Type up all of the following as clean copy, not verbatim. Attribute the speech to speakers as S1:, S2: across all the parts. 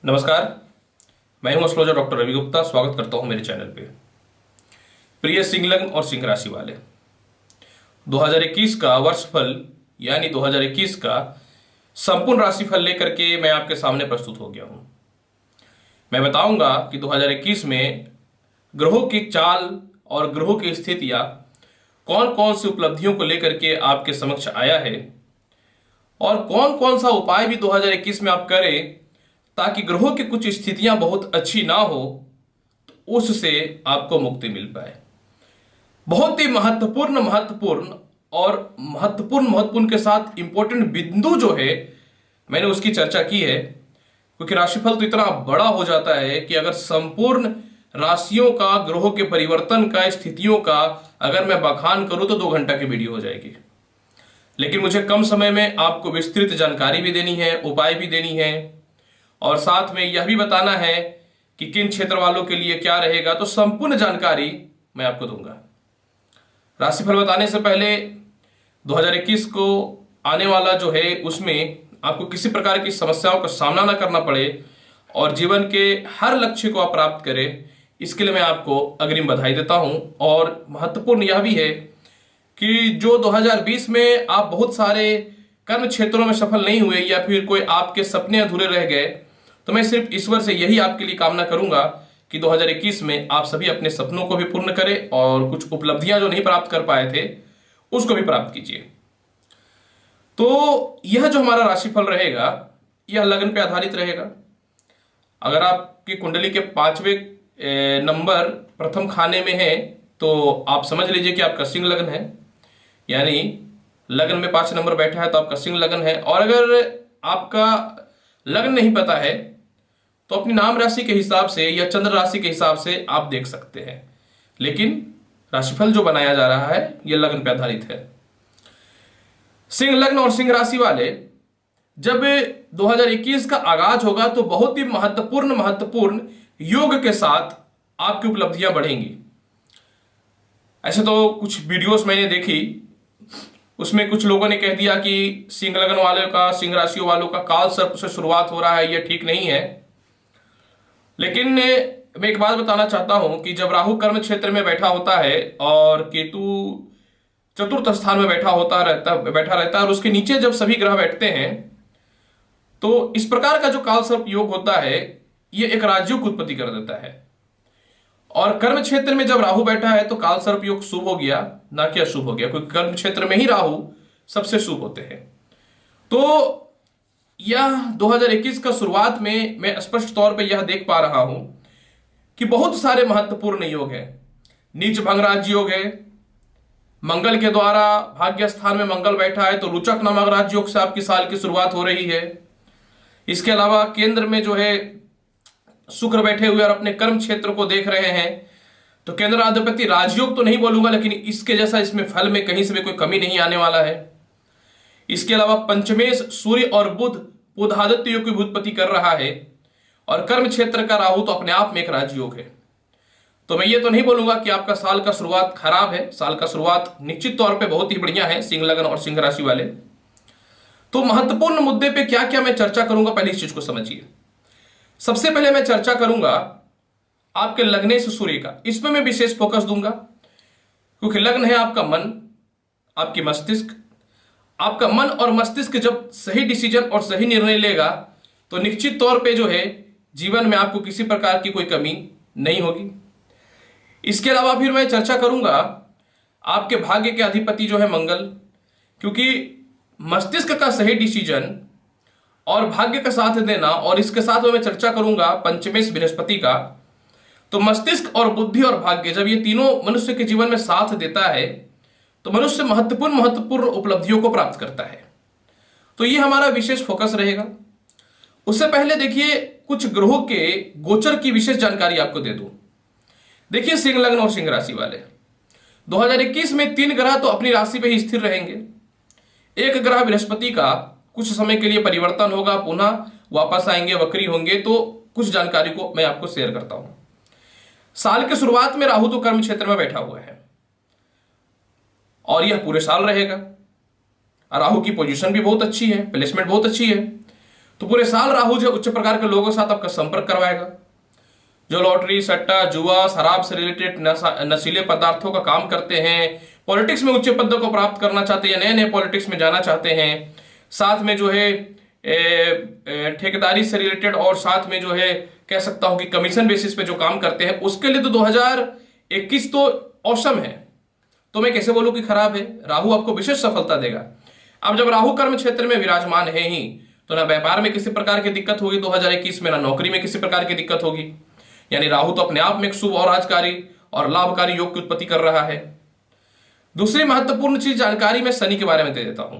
S1: नमस्कार। मैं हूं एस्ट्रोलॉजर डॉक्टर रवि गुप्ता। स्वागत करता हूं मेरे चैनल पे। प्रिय सिंह लग्न और सिंह राशि वाले, 2021 का वर्षफल यानी 2021 का संपूर्ण राशिफल लेकर के मैं आपके सामने प्रस्तुत हो गया हूं। मैं बताऊंगा कि 2021 में ग्रहों की चाल और ग्रहों की स्थितियां कौन कौन सी उपलब्धियों को लेकर के आपके समक्ष आया है और कौन कौन सा उपाय भी 2021 में आप करें ताकि ग्रहों की कुछ स्थितियां बहुत अच्छी ना हो तो उससे आपको मुक्ति मिल पाए। बहुत ही महत्वपूर्ण और महत्वपूर्ण के साथ इंपॉर्टेंट बिंदु जो है मैंने उसकी चर्चा की है, क्योंकि राशिफल तो इतना बड़ा हो जाता है कि अगर संपूर्ण राशियों का, ग्रहों के परिवर्तन का, स्थितियों का अगर मैं बखान करूं तो 2 घंटा की वीडियो हो जाएगी। लेकिन मुझे कम समय में आपको विस्तृत जानकारी भी देनी है, उपाय भी देनी है और साथ में यह भी बताना है कि किन क्षेत्र वालों के लिए क्या रहेगा, तो संपूर्ण जानकारी मैं आपको दूंगा। राशिफल बताने से पहले 2021 को आने वाला जो है उसमें आपको किसी प्रकार की समस्याओं का सामना ना करना पड़े और जीवन के हर लक्ष्य को आप प्राप्त करें, इसके लिए मैं आपको अग्रिम बधाई देता हूं। और महत्वपूर्ण यह भी है कि जो 2020 में आप बहुत सारे कर्म क्षेत्रों में सफल नहीं हुए या फिर कोई आपके सपने अधूरे रह गए, तो मैं सिर्फ ईश्वर से यही आपके लिए कामना करूंगा कि 2021 में आप सभी अपने सपनों को भी पूर्ण करें और कुछ उपलब्धियां जो नहीं प्राप्त कर पाए थे उसको भी प्राप्त कीजिए। तो यह जो हमारा राशिफल रहेगा यह लग्न पे आधारित रहेगा। अगर आपकी कुंडली के 5वें नंबर प्रथम खाने में है तो आप समझ लीजिए कि आपका सिंह लग्न है, यानी लग्न में 5 नंबर बैठा है तो आपका सिंह लग्न है। और अगर आपका लग्न नहीं पता है तो अपनी नाम राशि के हिसाब से या चंद्र राशि के हिसाब से आप देख सकते हैं, लेकिन राशिफल जो बनाया जा रहा है यह लग्न पर आधारित है। सिंह लग्न और सिंह राशि वाले, जब 2021 का आगाज होगा तो बहुत ही महत्वपूर्ण योग के साथ आपकी उपलब्धियां बढ़ेंगी। ऐसे तो कुछ वीडियोस मैंने देखी, उसमें कुछ लोगों ने कह दिया कि सिंह लग्न वालों का, सिंह राशि वालों का काल सर्प से शुरुआत हो रहा है, यह ठीक नहीं है। लेकिन मैं एक बात बताना चाहता हूं कि जब राहु कर्म क्षेत्र में बैठा होता है और केतु चतुर्थ स्थान में बैठा रहता है और उसके नीचे जब सभी ग्रह बैठते हैं तो इस प्रकार का जो काल सर्प योग होता है यह एक राजयोग की उत्पत्ति कर देता है। और कर्म क्षेत्र में जब राहु बैठा है तो काल सर्प योग शुभ हो गया, ना कि अशुभ हो गया, क्योंकि कर्म क्षेत्र में ही राहु सबसे शुभ होते हैं। तो यह 2021 का शुरुआत में मैं स्पष्ट तौर पे यह देख पा रहा हूं कि बहुत सारे महत्वपूर्ण योग है। नीच भंग राजयोग है, मंगल के द्वारा भाग्य स्थान में मंगल बैठा है तो रुचक नामक राजयोग से आपकी साल की शुरुआत हो रही है। इसके अलावा केंद्र में जो है शुक्र बैठे हुए और अपने कर्म क्षेत्र को देख रहे हैं, तो केंद्राधिपति राजयोग तो नहीं बोलूंगा, लेकिन इसके जैसा इसमें फल में कहीं से भी कोई कमी नहीं आने वाला है। इसके अलावा पंचमेश सूर्य और बुध आदित्य योग की उत्पत्ति कर रहा है और कर्म क्षेत्र का राहु तो अपने आप में एक राजयोग है। तो मैं ये तो नहीं बोलूंगा कि आपका साल का शुरुआत खराब है, साल का शुरुआत निश्चित तौर पे बहुत ही बढ़िया है सिंह लग्न और सिंह राशि वाले। तो महत्वपूर्ण मुद्दे पे क्या क्या मैं चर्चा करूंगा, पहले इस चीज को समझिए। सबसे पहले मैं चर्चा करूंगा आपके लग्नेश सूर्य का, इसमें मैं विशेष फोकस दूंगा क्योंकि लग्न है आपका मन, आपकी मस्तिष्क। आपका मन और मस्तिष्क जब सही डिसीजन और सही निर्णय लेगा तो निश्चित तौर पे जो है जीवन में आपको किसी प्रकार की कोई कमी नहीं होगी। इसके अलावा फिर मैं चर्चा करूंगा आपके भाग्य के अधिपति जो है मंगल, क्योंकि मस्तिष्क का सही डिसीजन और भाग्य का साथ देना, और इसके साथ में मैं चर्चा करूंगा पंचमेश बृहस्पति का। तो मस्तिष्क और बुद्धि और भाग्य जब ये तीनों मनुष्य के जीवन में साथ देता है तो मनुष्य महत्वपूर्ण उपलब्धियों को प्राप्त करता है। तो ये हमारा विशेष फोकस रहेगा। उससे पहले देखिए कुछ ग्रहों के गोचर की विशेष जानकारी आपको दे दूं। देखिए सिंह लग्न और सिंह राशि वाले, 2021 में 3 ग्रह तो अपनी राशि पे ही स्थिर रहेंगे। एक ग्रह बृहस्पति का कुछ समय के लिए परिवर्तन होगा, पुनः वापस आएंगे, वक्री होंगे। तो कुछ जानकारी को मैं आपको शेयर करता हूं। साल के शुरुआत में राहु तो कर्म क्षेत्र में बैठा हुआ है और यह पूरे साल रहेगा। राहु की पोजीशन भी बहुत अच्छी है, प्लेसमेंट बहुत अच्छी है। तो पूरे साल राहु जो उच्च प्रकार के लोगों के साथ आपका संपर्क करवाएगा। जो लॉटरी, सट्टा, जुआ, शराब से रिलेटेड नशीले पदार्थों का काम करते हैं, पॉलिटिक्स में उच्च पदों को प्राप्त करना चाहते हैं, नए नए पॉलिटिक्स में जाना चाहते हैं, साथ में जो है ठेकेदारी से रिलेटेड और साथ में जो है कह सकता हूं कि कमीशन बेसिस पे जो काम करते हैं, उसके लिए तो 2021 तो औसम है। तो मैं कैसे बोलूं कि खराब है? राहु आपको विशेष सफलता देगा। अब जब राहु कर्म क्षेत्र में विराजमान है ही, तो ना व्यापार में किसी प्रकार की दिक्कत होगी 2021 में, ना नौकरी में किसी प्रकार की दिक्कत होगी। यानी राहु तो अपने आप में एक शुभ और राजकारी और लाभकारी योग की उत्पत्ति कर रहा है। दूसरी महत्वपूर्ण चीज जानकारी मैं शनि के बारे में दे देता हूं।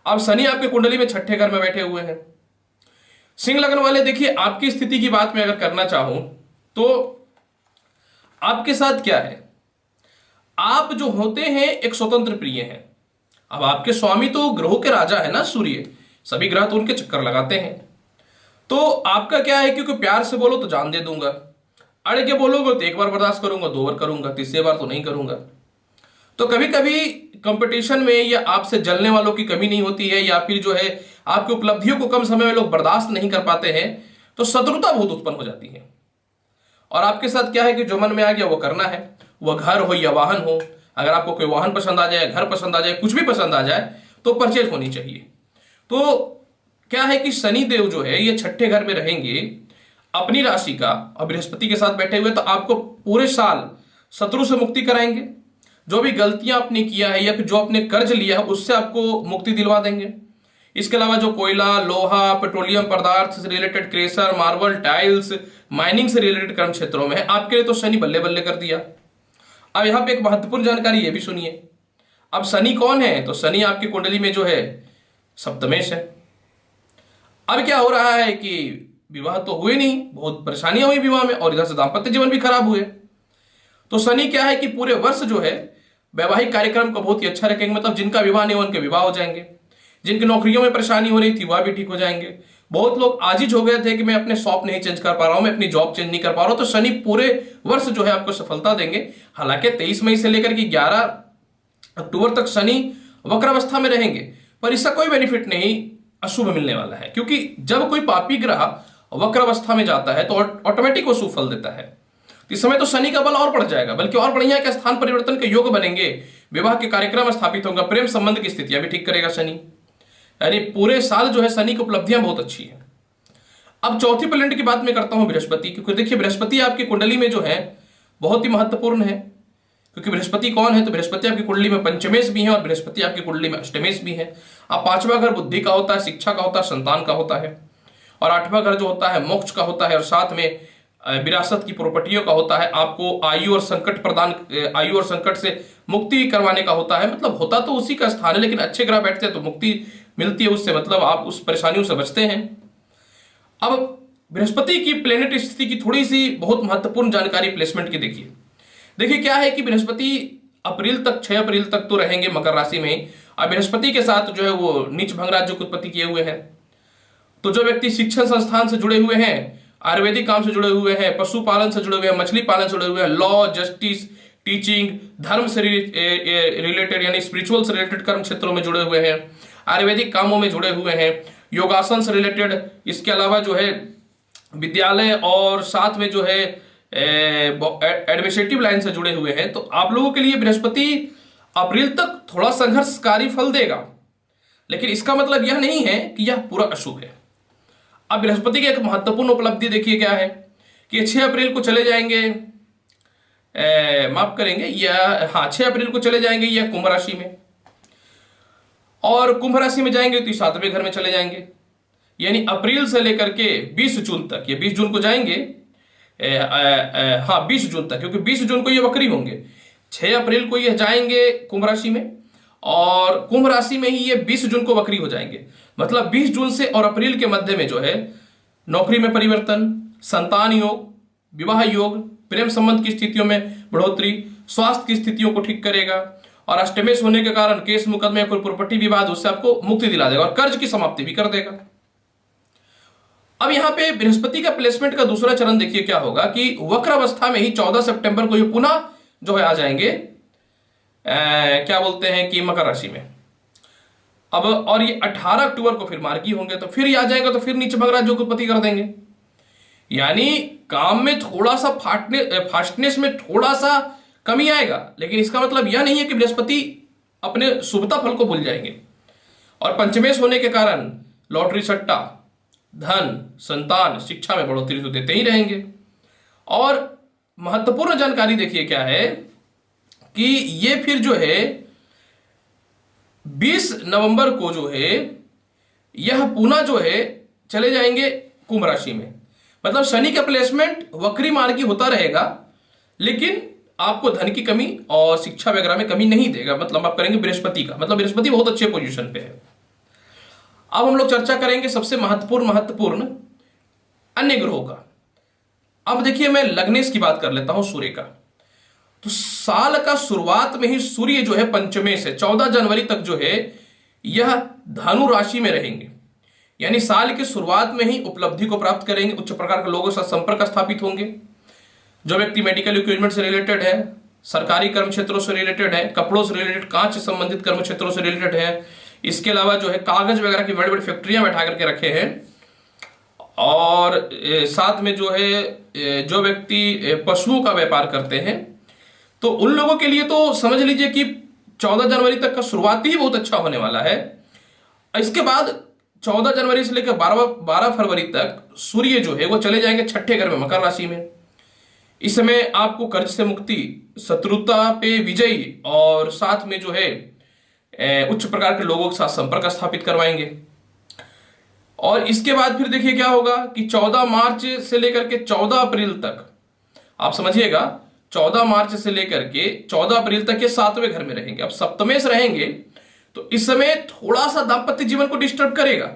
S1: अब शनि आपके कुंडली में छठे घर में बैठे हुए हैं। सिंह लग्न वाले, देखिए आपकी स्थिति की बात मैं अगर करना चाहूं तो आपके साथ क्या है, आप जो होते हैं एक स्वतंत्र प्रिय हैं। अब आपके स्वामी तो ग्रहों के राजा है ना, सूर्य, सभी ग्रह तो उनके चक्कर लगाते हैं। तो आपका क्या है, क्योंकि प्यार से बोलो तो जान दे दूंगा, अड़ के बोलोगे तो एक बार बर्दाश्त करूंगा, 2 बार करूंगा, तीसरी बार तो नहीं करूंगा। तो कभी कभी कंपटीशन में या आपसे जलने वालों की कमी नहीं होती है, या फिर जो है आपकी उपलब्धियों को कम समय में लोग बर्दाश्त नहीं कर पाते हैं, तो शत्रुता बहुत उत्पन्न हो जाती है। और आपके साथ क्या है कि जो मन में आ गया वो करना है, वह घर हो या वाहन हो। अगर आपको कोई वाहन पसंद आ जाए, घर पसंद आ जाए, कुछ भी पसंद आ जाए, तो परचेज होनी चाहिए। तो क्या है कि शनि देव जो है ये छठे घर में रहेंगे अपनी राशि का, और बृहस्पति के साथ बैठे हुए, तो आपको पूरे साल शत्रु से मुक्ति कराएंगे। जो भी गलतियां आपने किया है या फिर जो आपने कर्ज लिया है उससे आपको मुक्ति दिलवा देंगे। इसके अलावा जो कोयला, लोहा, पेट्रोलियम पदार्थ से related, crusher, marble, tiles, mining से रिलेटेड कर्म क्षेत्रों में है, आपके लिए तो शनि बल्ले बल्ले कर दिया। अब यहां पे एक महत्वपूर्ण जानकारी ये भी सुनिए। अब शनि कौन है, तो शनि आपकी कुंडली में जो है सप्तमेश है। अब क्या हो रहा है कि विवाह तो हुए नहीं, बहुत परेशानियां हुई विवाह में, और इधर से दाम्पत्य जीवन भी खराब हुए। तो शनि क्या है कि पूरे वर्ष जो है वैवाहिक कार्यक्रम को बहुत ही अच्छा रखेंगे। मतलब जिनका विवाह नहीं हुआ उनके विवाह हो जाएंगे, जिनकी नौकरियों में परेशानी हो रही थी वह भी ठीक हो जाएंगे। बहुत लोग आजिज हो गए थे कि मैं अपने शॉप नहीं चेंज कर पा रहा हूं, मैं अपनी जॉब चेंज नहीं कर पा रहा हूं, तो शनि पूरे वर्ष जो है आपको सफलता देंगे। हालांकि 23 मई से लेकर के 11 अक्टूबर तक शनि वक्रावस्था में रहेंगे, पर इसका कोई बेनिफिट नहीं अशुभ मिलने वाला है, क्योंकि जब कोई पापी ग्रह वक्रावस्था में जाता है तो ऑटोमेटिक वो शुभ फल देता है। इस समय तो शनि का बल और बढ़ जाएगा, बल्कि और बढ़िया के स्थान परिवर्तन के योग बनेंगे, विवाह के कार्यक्रम स्थापित होंगे, प्रेम संबंध की स्थितियां भी ठीक करेगा शनि। यानी पूरे साल जो है शनि की उपलब्धियां बहुत अच्छी है। अब चौथी प्लेनेट की बात मैं करता हूं बृहस्पति, क्योंकि देखिए बृहस्पति आपकी कुंडली में जो है बहुत ही महत्वपूर्ण है। क्योंकि बृहस्पति कौन है, तो बृहस्पति आपकी कुंडली में पंचमेश भी है और बृहस्पति आपकी कुंडली में अष्टमेश भी है। अब 5वां घर बुद्धि का होता है, शिक्षा का होता है, संतान का होता है, और 8वां घर जो होता है मोक्ष का होता है, और साथ में विरासत की प्रॉपर्टियों का होता है। आपको आयु और संकट से मुक्ति करवाने का होता है। मतलब होता तो उसी का स्थान है, लेकिन अच्छे ग्रह बैठते हैं तो मुक्ति मिलती है उससे, मतलब आप उस परेशानियों से बचते हैं। अब बृहस्पति की प्लेनेट स्थिति की थोड़ी सी बहुत महत्वपूर्ण जानकारी प्लेसमेंट की देखिए क्या है कि बृहस्पति अप्रैल तक, 6 अप्रैल तक तो रहेंगे मकर राशि में। और बृहस्पति के साथ जो है वो नीच भंग राज्यों की उत्पत्ति किए हुए हैं। तो जो व्यक्ति शिक्षण संस्थान से जुड़े हुए हैं, आयुर्वेदिक काम से जुड़े हुए हैं, पशुपालन से जुड़े हुए हैं, मछली पालन से जुड़े हुए हैं, लॉ, जस्टिस, टीचिंग, धर्म से रिलेटेड यानी स्पिरिचुअल से रिलेटेड कर्म क्षेत्रों में जुड़े हुए हैं, आयुर्वेदिक कामों में जुड़े हुए हैं, योगासन से रिलेटेड, इसके अलावा जो है विद्यालय और साथ में जो है एडमिनिस्ट्रेटिव लाइन से जुड़े हुए हैं, तो आप लोगों के लिए बृहस्पति अप्रैल तक थोड़ा संघर्षकारी फल देगा। लेकिन इसका मतलब यह नहीं है कि यह पूरा अशुभ है। अब बृहस्पति की एक महत्वपूर्ण उपलब्धि देखिए क्या है कि 6 अप्रैल को चले जाएंगे, माफ करेंगे, या हाँ 6 अप्रैल को चले जाएंगे यह कुंभ राशि में, और कुंभ राशि में जाएंगे तो 7वें घर में चले जाएंगे। यानी अप्रैल से लेकर के 20 जून तक, ये 20 जून को जाएंगे, हाँ 20 जून तक, क्योंकि 20 जून को ये वक्री होंगे। 6 अप्रैल को ये जाएंगे कुंभ राशि में, और कुंभ राशि में ही ये 20 जून को वक्री हो जाएंगे। मतलब 20 जून से और अप्रैल के मध्य में जो है नौकरी में परिवर्तन, संतान योग, विवाह योग, प्रेम संबंध की स्थितियों में बढ़ोतरी, स्वास्थ्य की स्थितियों को ठीक करेगा, और अष्टमेश होने के कारण केस मुकदमे कोई प्रॉपर्टी विवाद उससे आपको मुक्ति दिला देगा और कर्ज की समाप्ति भी कर देगा। अब यहां पे बृहस्पति का प्लेसमेंट का दूसरा चरण देखिए क्या होगा कि वक्र अवस्था में ही 14 सितंबर को ये पुनः जो है आ जाएंगे क्या बोलते हैं कि मकर राशि में। अब और ये 18 अक्टूबर को फिर मार्गी होंगे, तो फिर ये आ जाएगा, तो फिर नीचे मगराज जो उत्पत्ति कर देंगे। यानी काम में थोड़ा सा फास्टनेस में थोड़ा सा कमी आएगा, लेकिन इसका मतलब यह नहीं है कि बृहस्पति अपने शुभता फल को भूल जाएंगे। और पंचमेश होने के कारण लॉटरी सट्टा, धन, संतान, शिक्षा में बढ़ोतरी तो देते ही रहेंगे। और महत्वपूर्ण जानकारी देखिए क्या है कि ये फिर जो है 20 नवंबर को जो है यह पुनः जो है चले जाएंगे कुंभ राशि में। मतलब शनि का प्लेसमेंट वक्री मार्गी होता रहेगा, लेकिन आपको धन की कमी और शिक्षा वगैरह में कमी नहीं देगा। मतलब आप करेंगे बृहस्पति का, मतलब बृहस्पति बहुत अच्छे पोजीशन पे है। अब हम लोग चर्चा करेंगे सबसे महत्वपूर्ण अन्य ग्रहों का। अब देखिए मैं लग्नेश की बात कर लेता हूं, सूर्य का। तो साल का शुरुआत में ही सूर्य जो है पंचमे से 14 जनवरी तक जो है यह धनु राशि में रहेंगे। यानी साल की शुरुआत में ही उपलब्धि को प्राप्त करेंगे, उच्च प्रकार के लोगों के साथ संपर्क स्थापित होंगे। जो व्यक्ति मेडिकल इक्विपमेंट से रिलेटेड है, सरकारी कर्म क्षेत्रों से रिलेटेड है, कपड़ों से रिलेटेड, कांच से संबंधित कर्म क्षेत्रों से रिलेटेड है, इसके अलावा जो है कागज वगैरह की बड़ी बड़ी फैक्ट्रियां बैठा करके रखे हैं, और साथ में जो है जो व्यक्ति पशुओं का व्यापार करते हैं, तो उन लोगों के लिए तो समझ लीजिए कि 14 जनवरी तक का शुरुआती ही बहुत अच्छा होने वाला है। इसके बाद 14 जनवरी से लेकर 12 फरवरी तक सूर्य जो है वो चले जाएंगे छठे घर में, मकर राशि में। इस समय आपको कर्ज से मुक्ति, शत्रुता पे विजयी, और साथ में जो है उच्च प्रकार के लोगों के साथ संपर्क स्थापित करवाएंगे। और इसके बाद फिर देखिए क्या होगा कि 14 मार्च से लेकर के 14 अप्रैल तक, आप समझिएगा 14 मार्च से लेकर के 14 अप्रैल तक ये 7वें घर में रहेंगे। अब सप्तमेश रहेंगे तो इस समय थोड़ा सा दाम्पत्य जीवन को डिस्टर्ब करेगा,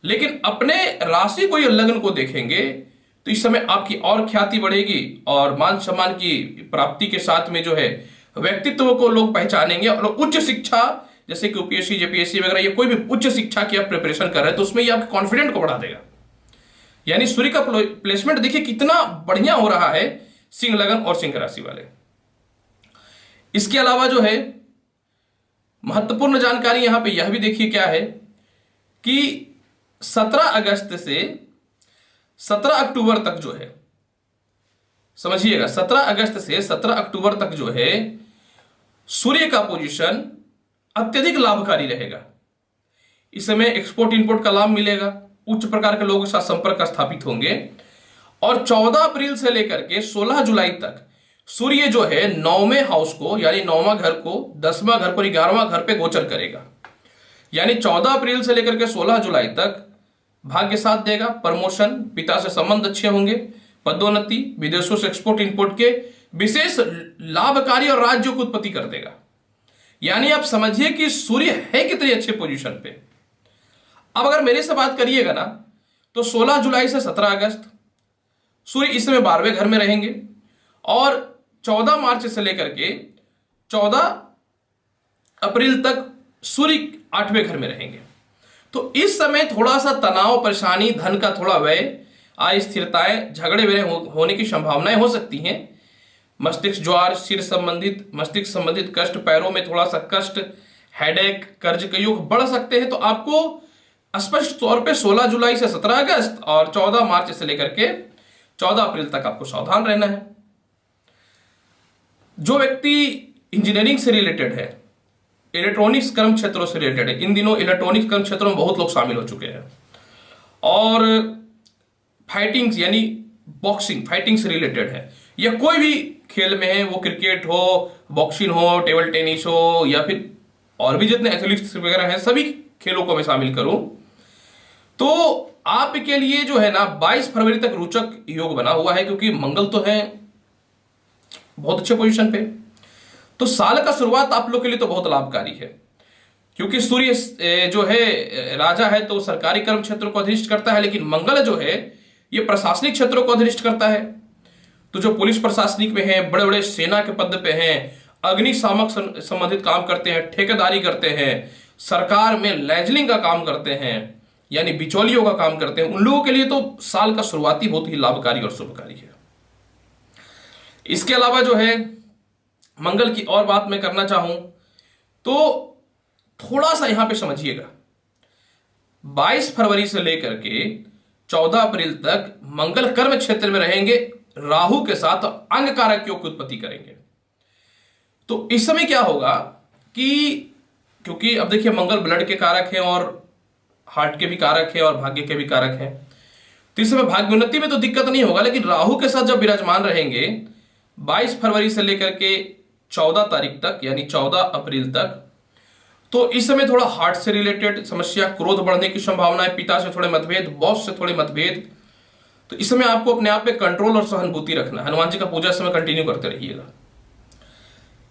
S1: लेकिन अपने राशि को या लग्न को देखेंगे तो इस समय आपकी और ख्याति बढ़ेगी, और मान सम्मान की प्राप्ति के साथ में जो है व्यक्तित्व को लोग पहचानेंगे। और उच्च शिक्षा जैसे कि यूपीएससी, जेपीएससी वगैरह, ये कोई भी उच्च शिक्षा की आप प्रिपरेशन कर रहे हैं तो उसमें ये आपके कॉन्फिडेंट को बढ़ा देगा। यानी सूर्य का प्लेसमेंट देखिए कितना बढ़िया हो रहा है सिंह लगन और सिंह राशि वाले। इसके अलावा जो है महत्वपूर्ण जानकारी यहां पे यह भी देखिए क्या है कि 17 अगस्त से 17 अक्टूबर तक जो है, समझिएगा 17 अगस्त से 17 अक्टूबर तक जो है सूर्य का पोजीशन अत्यधिक लाभकारी रहेगा। इस समय एक्सपोर्ट इंपोर्ट का लाभ मिलेगा, उच्च प्रकार के लोगों के साथ संपर्क स्थापित होंगे। और 14 अप्रैल से लेकर के 16 जुलाई तक सूर्य जो है 9वें हाउस को, यानी 9वां घर को, 10वां घर को, 11वां घर पे गोचर करेगा। यानी 14 अप्रैल से लेकर के 16 जुलाई तक भाग्य साथ देगा, प्रमोशन, पिता से संबंध अच्छे होंगे, पदोन्नति, विदेशों से एक्सपोर्ट इंपोर्ट के विशेष लाभकारी और राज्यों की उत्पत्ति कर देगा। यानी आप समझिए कि सूर्य है कितने अच्छे पोजीशन पे। अब अगर मेरे से बात करिएगा ना तो 16 जुलाई से 17 अगस्त सूर्य इस समय 12वें घर में रहेंगे, और 14 मार्च से लेकर के 14 अप्रैल तक सूर्य 8वें घर में रहेंगे। तो इस समय थोड़ा सा तनाव, परेशानी, धन का थोड़ा व्यय, अस्थिरताएं, झगड़े वगैरह होने की संभावनाएं हो सकती हैं। मस्तिष्क ज्वार, सिर संबंधित, मस्तिष्क संबंधित कष्ट, पैरों में थोड़ा सा कष्ट, हेडेक, कर्ज के योग बढ़ सकते हैं। तो आपको स्पष्ट तौर पे 16 जुलाई से 17 अगस्त और 14 मार्च से लेकर के 14 अप्रैल तक आपको सावधान रहना है। जो व्यक्ति इंजीनियरिंग से रिलेटेड है, इलेक्ट्रॉनिक्स कर्म क्षेत्रों से रिलेटेड है, इन दिनों इलेक्ट्रॉनिक्स कर्म क्षेत्रों में बहुत लोग शामिल हो चुके हैं, और फाइटिंग यानी बॉक्सिंग, फाइटिंग से रिलेटेड है, या कोई भी खेल में है, वो क्रिकेट हो, बॉक्सिंग हो, टेबल टेनिस हो, या फिर और भी जितने एथलीट्स वगैरह हैं, सभी खेलों को मैं शामिल करूं, तो आपके लिए जो है ना 22 फरवरी तक रोचक योग बना हुआ है, क्योंकि मंगल तो है बहुत अच्छे पोजीशन पे। तो साल का शुरुआत आप लोग के लिए तो बहुत लाभकारी है, क्योंकि सूर्य जो है राजा है तो सरकारी कर्म क्षेत्रों को अधिष्ठ करता है, लेकिन मंगल जो है ये प्रशासनिक क्षेत्रों को अधिष्ठ करता है। तो जो पुलिस प्रशासनिक में है, बड़े बड़े सेना के पद पे हैं, अग्निशामक संबंधित काम करते हैं, ठेकेदारी करते हैं, सरकार में लेजलिंग का काम करते हैं, यानी बिचौलियों का काम करते हैं, उन लोगों के लिए तो साल का शुरुआती बहुत ही लाभकारी और शुभकारी है। इसके अलावा जो है मंगल की और बात मैं करना चाहूं तो थोड़ा सा यहां पे समझिएगा, 22 फरवरी से लेकर के 14 अप्रैल तक मंगल कर्म क्षेत्र में रहेंगे राहु के साथ, अंग कारक योग की उत्पत्ति करेंगे। तो इस समय क्या होगा कि क्योंकि अब देखिए मंगल ब्लड के कारक हैं और हार्ट के भी कारक है और भाग्य के भी कारक हैं, तो इस समय भाग्य उन्नति में तो दिक्कत नहीं होगा, लेकिन राहु के साथ जब विराजमान रहेंगे 22 फरवरी से लेकर के 14 तारीख तक यानी 14 अप्रैल तक, तो इस समय थोड़ा हार्ट से रिलेटेड समस्या, क्रोध बढ़ने की संभावना है, पिता से थोड़े मतभेद, बॉस से थोड़े मतभेद। तो इस समय आपको अपने आप पे कंट्रोल और सहानुभूति रखना है। हनुमान जी का पूजा समय कंटिन्यू करते रहिएगा।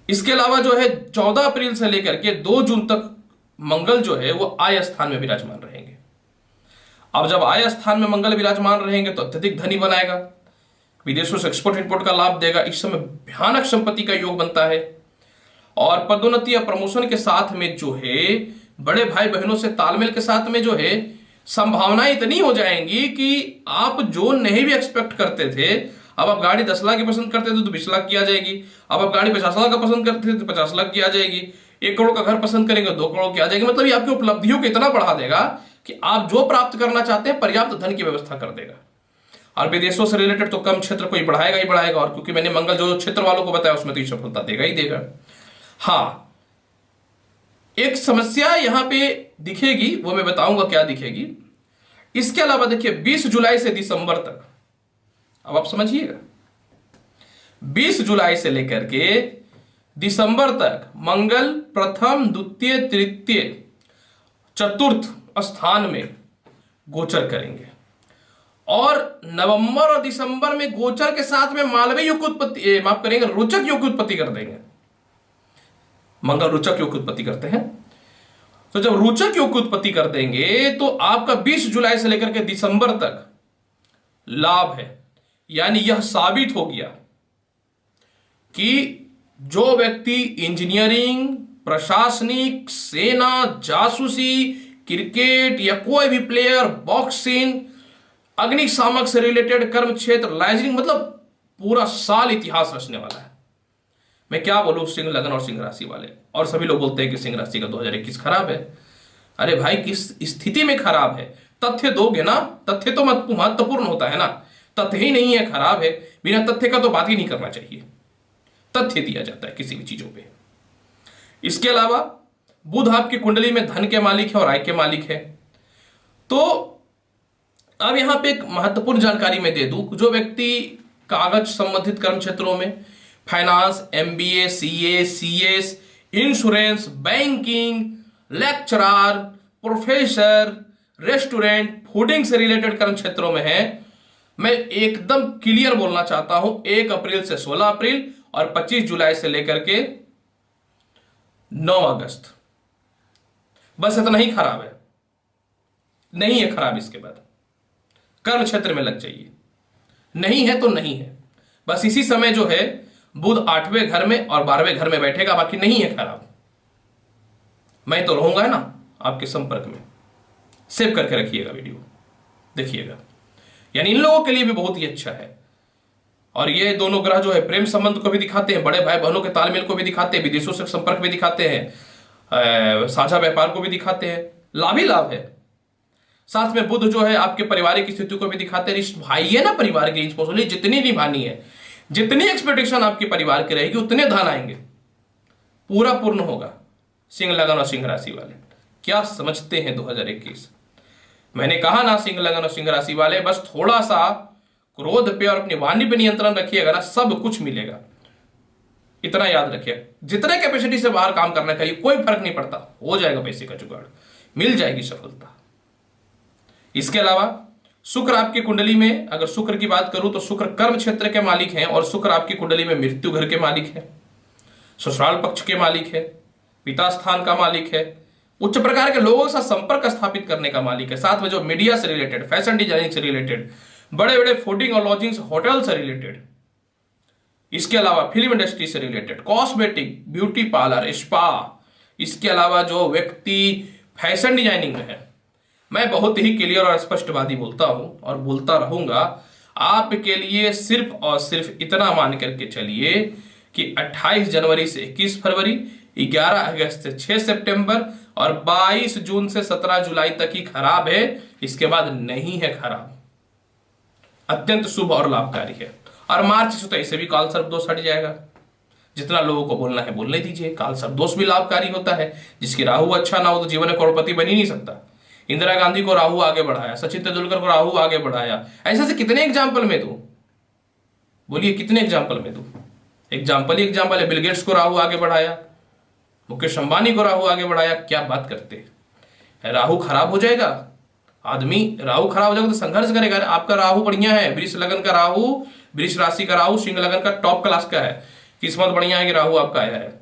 S1: इसके अलावा जो है 14 अप्रैल से लेकर के 2 जून तक मंगल जो है वो आय स्थान में विराजमान रहेंगे। अब जब आय स्थान में मंगल विराजमान रहेंगे तो अत्यधिक धनी बनाएगा, विदेशों से एक्सपोर्ट इंपोर्ट का लाभ देगा। इस समय भयानक संपत्ति का योग बनता है और पदोन्नति या प्रमोशन के साथ में जो है बड़े भाई बहनों से तालमेल के साथ में जो है संभावनाएं इतनी हो जाएंगी कि आप जो नहीं भी एक्सपेक्ट करते थे, अब आप गाड़ी 10 लाख की पसंद करते थे तो 20 लाख की आ जाएगी, अब आप गाड़ी 50 लाख का पसंद करते थे तो 50 लाख की आ जाएगी, 1 करोड़ का घर पसंद करेंगे 2 करोड़ की आ जाएगी। मतलब ये आपकी उपलब्धियों को इतना बढ़ा देगा कि आप जो प्राप्त करना चाहते हैं पर्याप्त धन की व्यवस्था कर देगा। और विदेशों से रिलेटेड तो कम क्षेत्र को ही बढ़ाएगा ही बढ़ाएगा, और क्योंकि मैंने मंगल जो क्षेत्र वालों को बताया उसमें तो सफलता देगा ही देगा। हाँ, एक समस्या यहां पे दिखेगी, वो मैं बताऊंगा क्या दिखेगी। इसके अलावा देखिए 20 जुलाई से दिसंबर तक, अब आप समझिएगा, 20 जुलाई से लेकर के दिसंबर तक मंगल प्रथम, द्वितीय, तृतीय, चतुर्थ स्थान में गोचर करेंगे और नवंबर और दिसंबर में गोचर के साथ में मालवीय योग की उत्पत्ति, माफ करेंगे, रोचक योग की उत्पत्ति कर देंगे। मंगल रोचक योग की उत्पत्ति करते हैं, तो जब रोचक योग की उत्पत्ति कर देंगे तो आपका 20 जुलाई से लेकर के दिसंबर तक लाभ है। यानी यह साबित हो गया कि जो व्यक्ति इंजीनियरिंग, प्रशासनिक, सेना, जासूसी, क्रिकेट या कोई भी प्लेयर, बॉक्सिंग, अग्निशामक से रिलेटेड कर्म क्षेत्र, लाइजनिंग, मतलब पूरा साल इतिहास रचने वाला है। मैं क्या बोलूं, सिंह लगन और सिंह राशि वाले, और सभी लोग बोलते हैं कि सिंह राशि का 2021 खराब है। अरे भाई, किस स्थिति में खराब है? तथ्य दोगे ना, तथ्य तो महत्वपूर्ण होता है ना। तथ्य ही नहीं है, खराब है, बिना तथ्य का तो बात ही नहीं करना चाहिए। तथ्य दिया जाता है किसी भी चीजों पे। इसके अलावा बुध आपकी कुंडली में धन के मालिक है और आय के मालिक है। तो अब यहां पे एक महत्वपूर्ण जानकारी मैं दे दूं, जो व्यक्ति कागज संबंधित कर्म क्षेत्रों में, finance, MBA, CA, CS, insurance, banking, lecturer, professor, restaurant, fooding से रिलेटेड कर्म क्षेत्रों में है, मैं एकदम क्लियर बोलना चाहता हूं, 1 अप्रैल से 16 अप्रैल और 25 जुलाई से लेकर के 9 अगस्त, बस इतना ही खराब है, नहीं है खराब। इसके बाद कर्म क्षेत्र में लग जाइए, नहीं है तो नहीं है। बस इसी समय जो है बुध 8वें घर में और 12वें घर में बैठेगा, बाकी नहीं है खराब। मैं तो रहूंगा ना आपके संपर्क में, सेव करके रखिएगा, वीडियो देखिएगा। यानी इन लोगों के लिए भी बहुत ही अच्छा है। और ये दोनों ग्रह जो है प्रेम संबंध को भी दिखाते हैं, बड़े भाई बहनों के तालमेल को भी दिखाते हैं, विदेशों से संपर्क भी दिखाते हैं, साझा व्यापार को भी दिखाते हैं, लाभ ही लाभ है। साथ में बुध जो है आपके पारिवारिक स्थिति को भी दिखाते हैं। भाई है ना, परिवार की रिस्पॉन्सिबिलिटी जितनी निभानी है, जितनी एक्सपेक्टेशन आपके परिवार की रहेगी, उतने धन आएंगे, पूरा पूर्ण होगा। सिंह लगन और सिंह राशि वाले क्या समझते हैं 2021? मैंने कहा ना, सिंह लगन और सिंह राशि वाले बस थोड़ा सा क्रोध पे और अपनी वाणी पे नियंत्रण रखिएगा ना, सब कुछ मिलेगा। इतना याद रखिए, जितने कैपेसिटी से बाहर काम करना चाहिए, कोई फर्क नहीं पड़ता, हो जाएगा पैसे का जुगाड़, मिल जाएगी सफलता। इसके अलावा शुक्र आपकी कुंडली में, अगर शुक्र की बात करूं तो शुक्र कर्म क्षेत्र के मालिक हैं और शुक्र आपकी कुंडली में मृत्यु घर के मालिक है, ससुराल पक्ष के मालिक है, पिता स्थान का मालिक है, उच्च प्रकार के लोगों के साथ संपर्क स्थापित करने का मालिक है। साथ में जो मीडिया से रिलेटेड, फैशन डिजाइनिंग से रिलेटेड, बड़े बड़े फूडिंग और लॉजिंग होटल से रिलेटेड, इसके अलावा फिल्म इंडस्ट्री से related, cosmetic, beauty parlour, spa, इसके अलावा जो व्यक्ति फैशन डिजाइनिंग में है, मैं बहुत ही क्लियर और स्पष्टवादी बोलता हूं और बोलता रहूंगा। आपके लिए सिर्फ और सिर्फ इतना मान करके चलिए कि 28 जनवरी से 21 फरवरी, 11 अगस्त से 6 सितंबर और 22 जून से 17 जुलाई तक ही खराब है, इसके बाद नहीं है खराब, अत्यंत शुभ और लाभकारी है। और मार्च 27 से भी काल सर्प दोष हट जाएगा। जितना लोगों को बोलना है बोलने दीजिए। काल सर्प दोष भी लाभकारी होता है। जिसकी राहु अच्छा ना हो तो जीवन में करोड़पति बन ही नहीं सकता। इंदिरा गांधी को राहु आगे बढ़ाया, सचिन तेंदुलकर को राहु आगे बढ़ाया, ऐसे से कितने एग्जाम्पल में दूं, बोलिए कितने एग्जाम्पल में दूं। एग्जाम्पल ही एग्जाम्पल है। बिल गेट्स को राहु आगे बढ़ाया, मुकेश अंबानी को राहु आगे बढ़ाया। क्या बात करते हैं। राहु खराब हो जाएगा, आदमी राहु खराब हो जाएगा तो संघर्ष करेगा। आपका राहु बढ़िया है, वृष लगन का राहु, वृष राशि का राहु सिंह लगन का टॉप क्लास का है, किस्मत बढ़िया है कि राहु आपका आया है।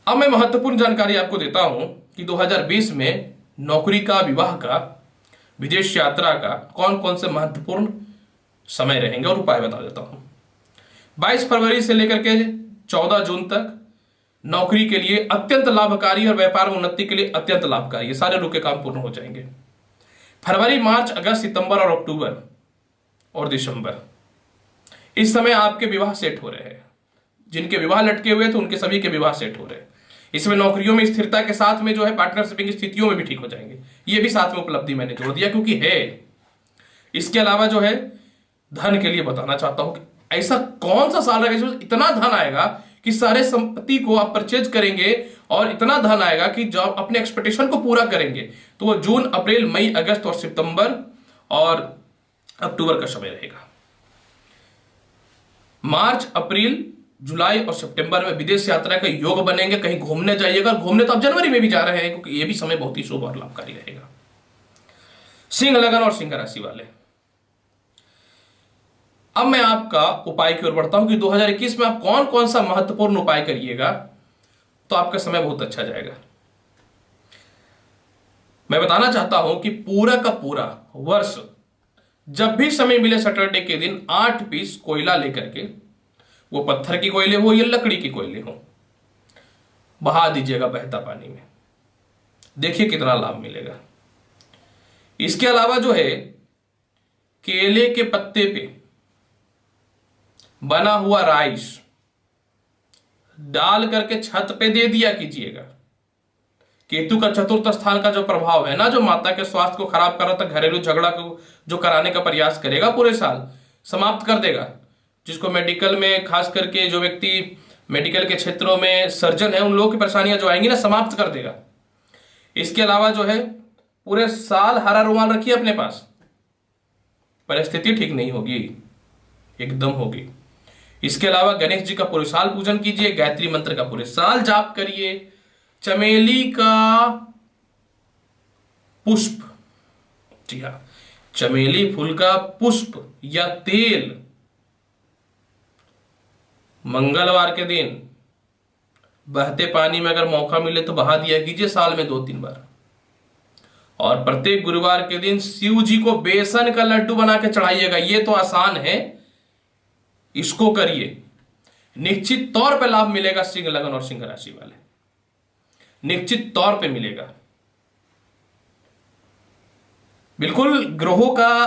S1: अब मैं महत्वपूर्ण जानकारी आपको देता हूं कि 2020 में नौकरी का, विवाह का, विदेश यात्रा का कौन कौन से महत्वपूर्ण समय रहेंगे और उपाय बता देता हूं। 22 फरवरी से लेकर के 14 जून तक नौकरी के लिए अत्यंत लाभकारी और व्यापार में उन्नति के लिए अत्यंत लाभकारी है। सारे रुके काम पूर्ण हो जाएंगे। फरवरी, मार्च, अगस्त, सितंबर और अक्टूबर और दिसंबर, इस समय आपके विवाह सेट हो रहे हैं। जिनके विवाह लटके हुए थे उनके सभी के विवाह सेट हो रहे हैं। इसमें नौकरियों में स्थिरता के साथ में जो है पार्टनरशिप की स्थितियों में भी ठीक हो जाएंगे। ये भी साथ में उपलब्धि मैंने जोड़ दिया क्योंकि है। इसके अलावा जो है धन के लिए बताना चाहता हूं कि ऐसा कौन सा साल रहेगा जिसमें इतना धन आएगा कि सारे संपत्ति को आप परचेज करेंगे और इतना धन आएगा कि जो आप अपने एक्सपेक्टेशन को पूरा करेंगे। तो वो जून, अप्रैल, मई, अगस्त और सितंबर और अक्टूबर का समय रहेगा। मार्च, अप्रैल, जुलाई और सितंबर में विदेश यात्रा के योग बनेंगे। कहीं घूमने जाइएगा। घूमने तो आप जनवरी में भी जा रहे हैं क्योंकि ये भी समय बहुत ही शुभ और लाभकारी रहेगा। सिंह लगन और सिंह राशि वाले, अब मैं आपका उपाय की ओर बढ़ता हूं कि 2021 में आप कौन कौन सा महत्वपूर्ण उपाय करिएगा तो आपका समय बहुत अच्छा जाएगा। मैं बताना चाहता हूं कि पूरा का पूरा वर्ष जब भी समय मिले सैटरडे के दिन 8 पीस कोयला लेकर के, वो पत्थर की कोयले हो या लकड़ी की कोयले हो, बहा दीजिएगा बहता पानी में। देखिए कितना लाभ मिलेगा। इसके अलावा जो है केले के पत्ते पे बना हुआ राइस डाल करके छत पे दे दिया कीजिएगा। केतु का चतुर्थ स्थान का जो प्रभाव है ना, जो माता के स्वास्थ्य को खराब कर रहा था, घरेलू झगड़ा को जो कराने का प्रयास करेगा पूरे साल, समाप्त कर देगा। जिसको मेडिकल में, खास करके जो व्यक्ति मेडिकल के क्षेत्रों में सर्जन है, उन लोगों की परेशानियां जो आएंगी ना, समाप्त कर देगा। इसके अलावा जो है पूरे साल हरा रुमाल रखिए अपने पास, परिस्थिति ठीक नहीं होगी, एकदम होगी। इसके अलावा गणेश जी का पूरे साल पूजन कीजिए, गायत्री मंत्र का पूरे साल जाप करिए, चमेली का पुष्प, जी हाँ, चमेली फूल का पुष्प या तेल मंगलवार के दिन बहते पानी में अगर मौका मिले तो बहा दिया कीजिए साल में 2-3 बार। और प्रत्येक गुरुवार के दिन शिव जी को बेसन का लड्डू बना के चढ़ाइएगा। ये तो आसान है, इसको करिए, निश्चित तौर पे लाभ मिलेगा। सिंह लगन और सिंह राशि वाले, निश्चित तौर पे मिलेगा। बिल्कुल ग्रहों का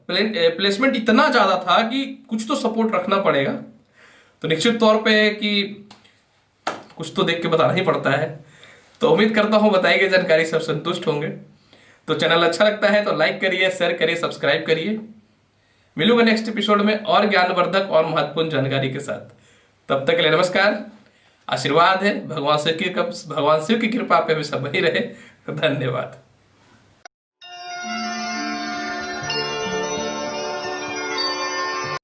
S1: प्लेसमेंट इतना ज्यादा था कि कुछ तो सपोर्ट रखना पड़ेगा। तो निश्चित तौर पे कि कुछ तो देख के बताना ही पड़ता है। तो उम्मीद करता हूं बताई गई जानकारी सब संतुष्ट होंगे। तो चैनल अच्छा लगता है तो लाइक करिए, शेयर करिए, सब्सक्राइब करिए। मिलूंगा नेक्स्ट एपिसोड में और ज्ञानवर्धक और महत्वपूर्ण जानकारी के साथ। तब तक के लिए नमस्कार। आशीर्वाद है, भगवान शिव की कृपा पे हमेशा बनी रहे। धन्यवाद।